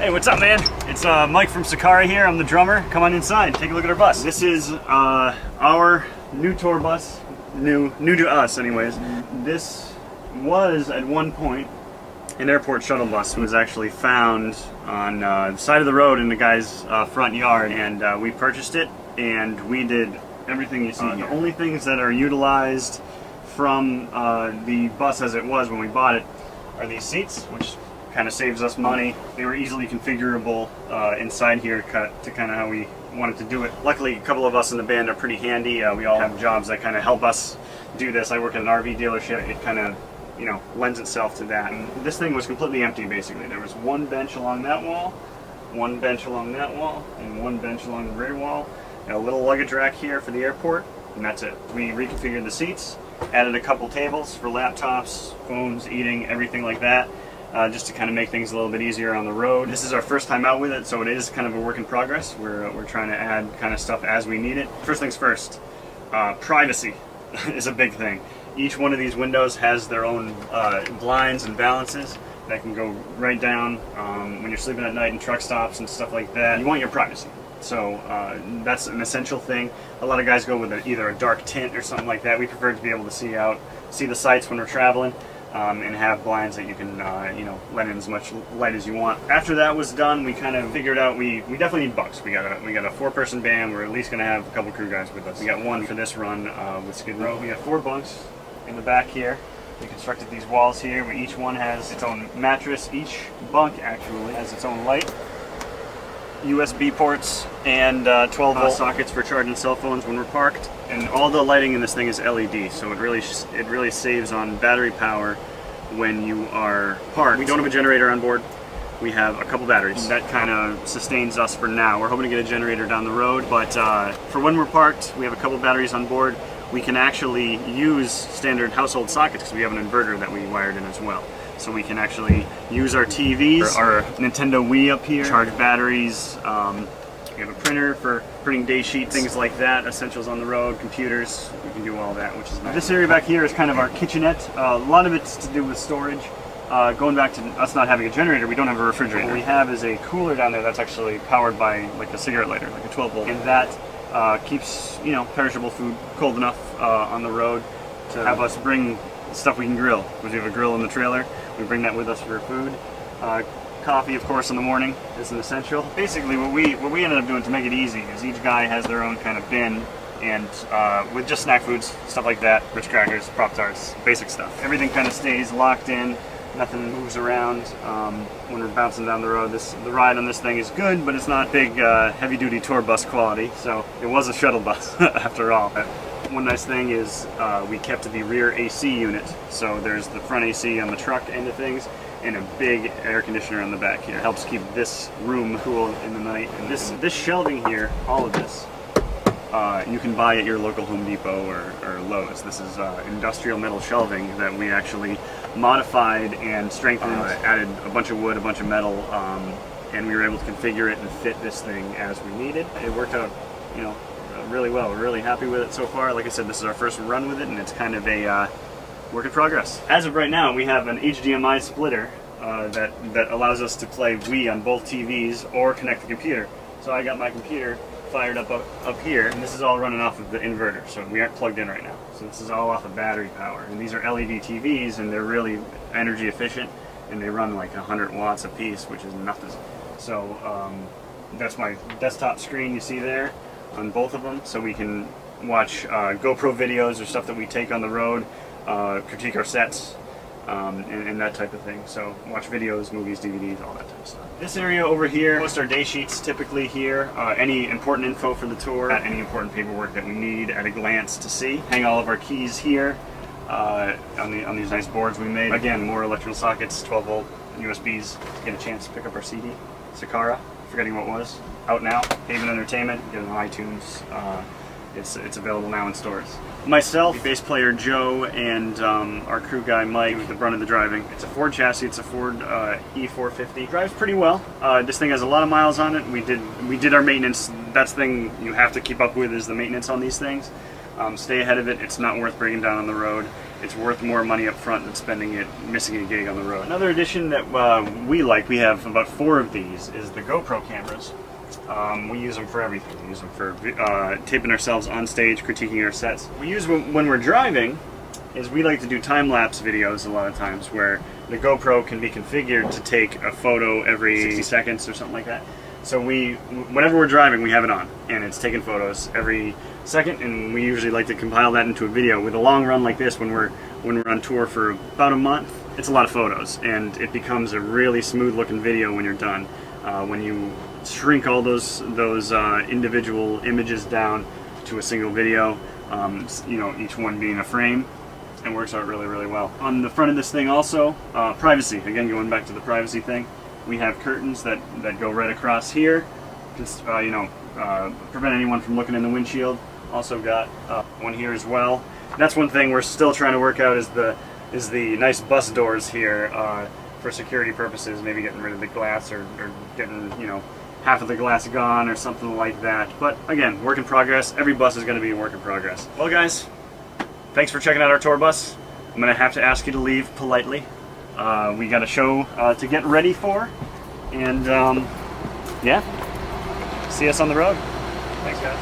Hey, what's up, man? It's Mike from Sakara here. I'm the drummer. Come on inside, take a look at our bus. This is our new tour bus. New to us, anyways. This was, at one point, an airport shuttle bus. It was actually found on the side of the road in the guy's front yard, and we purchased it, and we did everything you see here. The only things that are utilized from the bus as it was when we bought it are these seats, which kind of saves us money. They were easily configurable inside here to kind of how we wanted to do it. Luckily, a couple of us in the band are pretty handy. We all have jobs that kind of help us do this. I work at an RV dealership. It kind of, you know, lends itself to that. And this thing was completely empty, basically. There was one bench along that wall, one bench along that wall, and one bench along the rear wall, and a little luggage rack here for the airport, and that's it. We reconfigured the seats, added a couple tables for laptops, phones, eating, everything like that. Just to kind of make things a little bit easier on the road. This is our first time out with it, so it is kind of a work in progress. We're trying to add kind of stuff as we need it. First things first, privacy is a big thing. Each one of these windows has their own blinds and balances that can go right down when you're sleeping at night in truck stops and stuff like that. You want your privacy. So that's an essential thing. A lot of guys go with either a dark tint or something like that. We prefer to be able to see the sights when we're traveling. And have blinds that you can, you know, let in as much light as you want. After that was done, we kind of figured out we definitely need bunks. We got a 4-person band. We're at least going to have a couple crew guys with us. We got one for this run with Skid Row. We got 4 bunks in the back here. We constructed these walls here, where each one has its own mattress. Each bunk actually has its own light, USB ports, and 12-volt sockets for charging cell phones when we're parked. And all the lighting in this thing is LED, so it really saves on battery power when you are parked. We don't have a generator on board. We have a couple batteries. That kind of sustains us for now. We're hoping to get a generator down the road, but for when we're parked, we have a couple batteries on board. We can actually use standard household sockets because we have an inverter that we wired in as well. So we can actually use our TVs, our Nintendo Wii up here, charge batteries. We have a printer for printing day sheets, things like that, essentials on the road, computers. We can do all that, which is nice. This area back here is kind of our kitchenette. A lot of it's to do with storage. Going back to us not having a generator, we don't have a refrigerator. What we have is a cooler down there that's actually powered by like a cigarette lighter, like a 12-volt. And that keeps, you know, perishable food cold enough on the road to have us bring stuff we can grill. Because we have a grill in the trailer. We bring that with us for food. Coffee, of course, in the morning is an essential. Basically, what we ended up doing to make it easy is each guy has their own kind of bin, and with just snack foods, stuff like that, Ritz crackers, Pop-Tarts, basic stuff. Everything kind of stays locked in. Nothing moves around when we're bouncing down the road. The ride on this thing is good, but it's not big, heavy-duty tour bus quality. So it was a shuttle bus after all. One nice thing is we kept the rear AC unit. So there's the front AC on the truck end of things, and a big air conditioner on the back here. It helps keep this room cool in the night. And this shelving here, all of this, you can buy at your local Home Depot or Lowe's. This is industrial metal shelving that we actually modified and strengthened, added a bunch of wood, a bunch of metal, and we were able to configure it and fit this thing as we needed. It worked out, you know, really well. We're really happy with it so far. Like I said, this is our first run with it, and it's kind of a work in progress. As of right now, we have an HDMI splitter that allows us to play Wii on both TVs or connect the computer. So I got my computer fired up here, and this is all running off of the inverter, so we aren't plugged in right now. So this is all off of battery power, and these are LED TVs, and they're really energy efficient, and they run like 100 watts a piece, which is nothing. So that's my desktop screen you see there on both of them, so we can watch GoPro videos or stuff that we take on the road, critique our sets, and that type of thing. So watch videos, movies, DVDs, all that type of stuff. This area over here, post our day sheets typically here, any important info for the tour, any important paperwork that we need at a glance to see. Hang all of our keys here on these nice boards we made. Again, more electrical sockets, 12-volt USBs to get a chance to pick up our CD. Sakara, forgetting what was, out now. Haven Entertainment, get it on iTunes. It's available now in stores. Myself, bass player Joe, and our crew guy Mike with the brunt of the driving. It's a Ford chassis. It's a Ford E450. Drives pretty well. This thing has a lot of miles on it. We did our maintenance. That's the thing you have to keep up with, is the maintenance on these things. Stay ahead of it. It's not worth bringing down on the road. it's worth more money up front than spending it missing a gig on the road. Another addition that we like, we have about 4 of these, is the GoPro cameras. We use them for everything. We use them for taping ourselves on stage, critiquing our sets. We use them when we're driving, is we like to do time-lapse videos a lot of times where the GoPro can be configured to take a photo every 60 seconds or something like that. So whenever we're driving, we have it on, and it's taking photos every second, and we usually like to compile that into a video. With a long run like this, when we're on tour for about a month, it's a lot of photos, and it becomes a really smooth-looking video when you're done. When you shrink all those individual images down to a single video, you know, each one being a frame, it works out really, really well. On the front of this thing also, privacy. Again, going back to the privacy thing, we have curtains that go right across here, just you know, prevent anyone from looking in the windshield. Also got one here as well. That's one thing we're still trying to work out, is the nice bus doors here for security purposes. Maybe getting rid of the glass, or getting, you know, half of the glass gone or something like that. But again, work in progress. Every bus is going to be a work in progress. Well, guys, thanks for checking out our tour bus. I'm going to have to ask you to leave politely. We got a show to get ready for, and yeah, see us on the road. Thanks, guys.